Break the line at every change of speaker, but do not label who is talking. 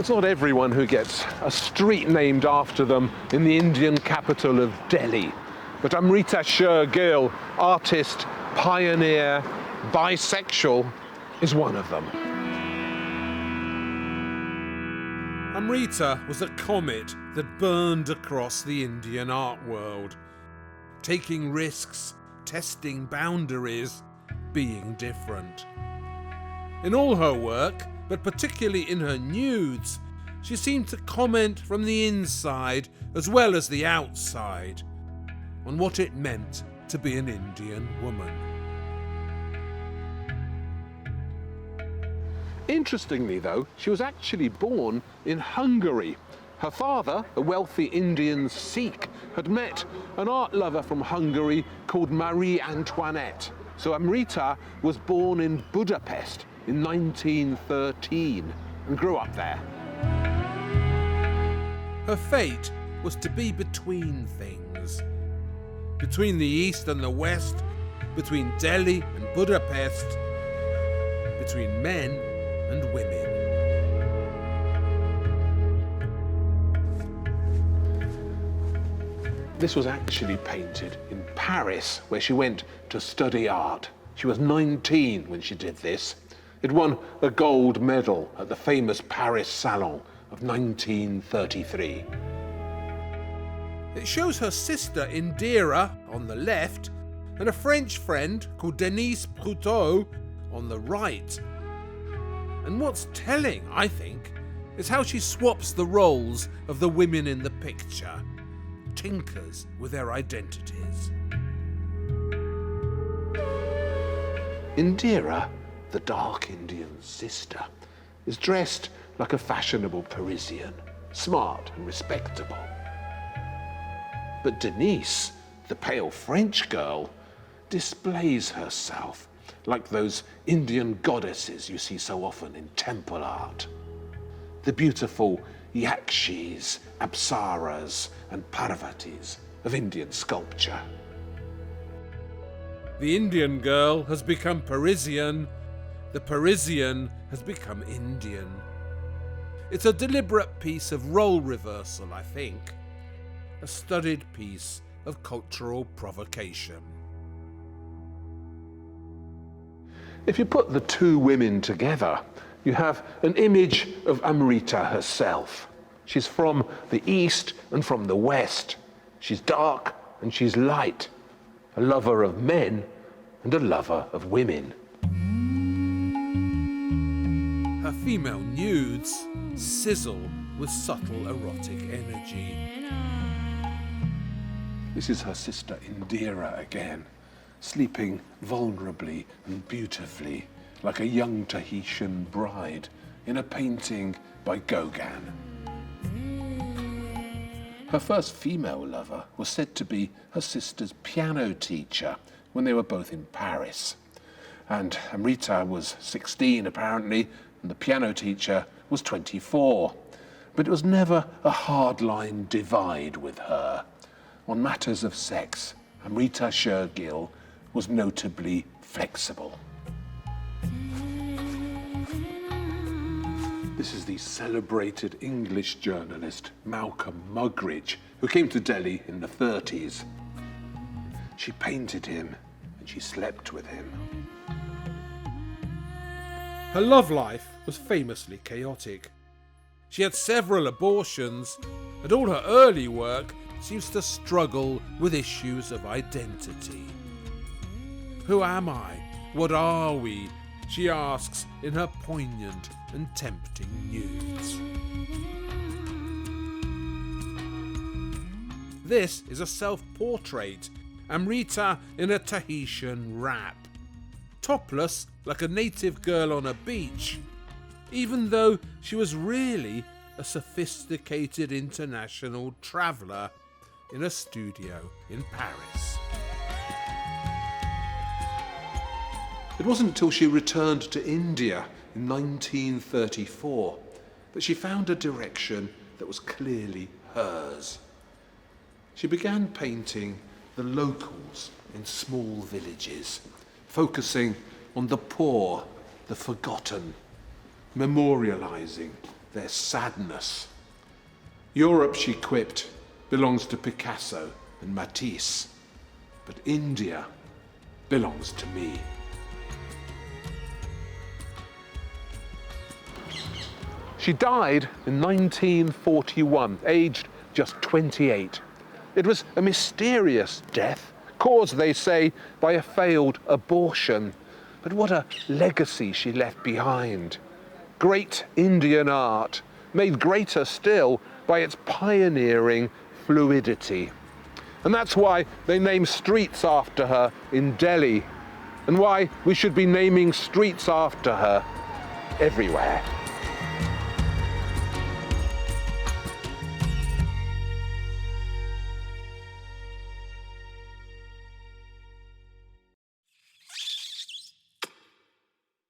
It's not everyone who gets a street named after them in the Indian capital of Delhi. But Amrita Sher-Gil, artist, pioneer, bisexual, is one of them.
Amrita was a comet that burned across the Indian art world, taking risks, testing boundaries, being different. In all her work, but particularly in her nudes, she seemed to comment from the inside as well as the outside on what it meant to be an Indian woman.
Interestingly, though, she was actually born in Hungary. Her father, a wealthy Indian Sikh, had met an art lover from Hungary called Marie Antoinette. So Amrita was born in Budapest in 1913 and grew up there.
Her fate was to be between things. Between the East and the West, between Delhi and Budapest, between men and women.
This was actually painted in Paris, where she went to study art. She was 19 when she did this. It won a gold medal at the famous Paris Salon of 1933.
It shows her sister Indira on the left and a French friend called Denise Proutot on the right. And what's telling, I think, is how she swaps the roles of the women in the picture, tinkers with their identities.
Indira, the dark Indian sister, is dressed like a fashionable Parisian, smart and respectable. But Denise, the pale French girl, displays herself like those Indian goddesses you see so often in temple art. The beautiful yakshis, apsaras and parvatis of Indian sculpture.
The Indian girl has become Parisian, the Parisian has become Indian. It's a deliberate piece of role reversal, I think. A studied piece of cultural provocation.
If you put the two women together, you have an image of Amrita herself. She's from the East and from the West. She's dark and she's light, a lover of men and a lover of women.
Her female nudes sizzle with subtle erotic energy.
This is her sister Indira again, sleeping vulnerably and beautifully like a young Tahitian bride in a painting by Gauguin. Her first female lover was said to be her sister's piano teacher when they were both in Paris. And Amrita was 16 apparently, and the piano teacher was 24. But it was never a hardline divide with her. On matters of sex, Amrita Sher-Gil was notably flexible. This is the celebrated English journalist Malcolm Muggeridge, who came to Delhi in the 30s. She painted him and she slept with him.
Her love life was famously chaotic. She had several abortions, and all her early work seems to struggle with issues of identity. Who am I? What are we? She asks in her poignant and tempting nudes. This is a self-portrait, Amrita in a Tahitian wrap, topless like a native girl on a beach, even though she was really a sophisticated international traveller in a studio in Paris.
It wasn't until she returned to India in 1934 that she found a direction that was clearly hers. She began painting the locals in small villages, focusing on the poor, the forgotten, memorializing their sadness. Europe, she quipped, belongs to Picasso and Matisse, but India belongs to me. She died in 1941, aged just 28. It was a mysterious death, caused, they say, by a failed abortion. But what a legacy she left behind. Great Indian art, made greater still by its pioneering fluidity. And that's why they name streets after her in Delhi, and why we should be naming streets after her everywhere.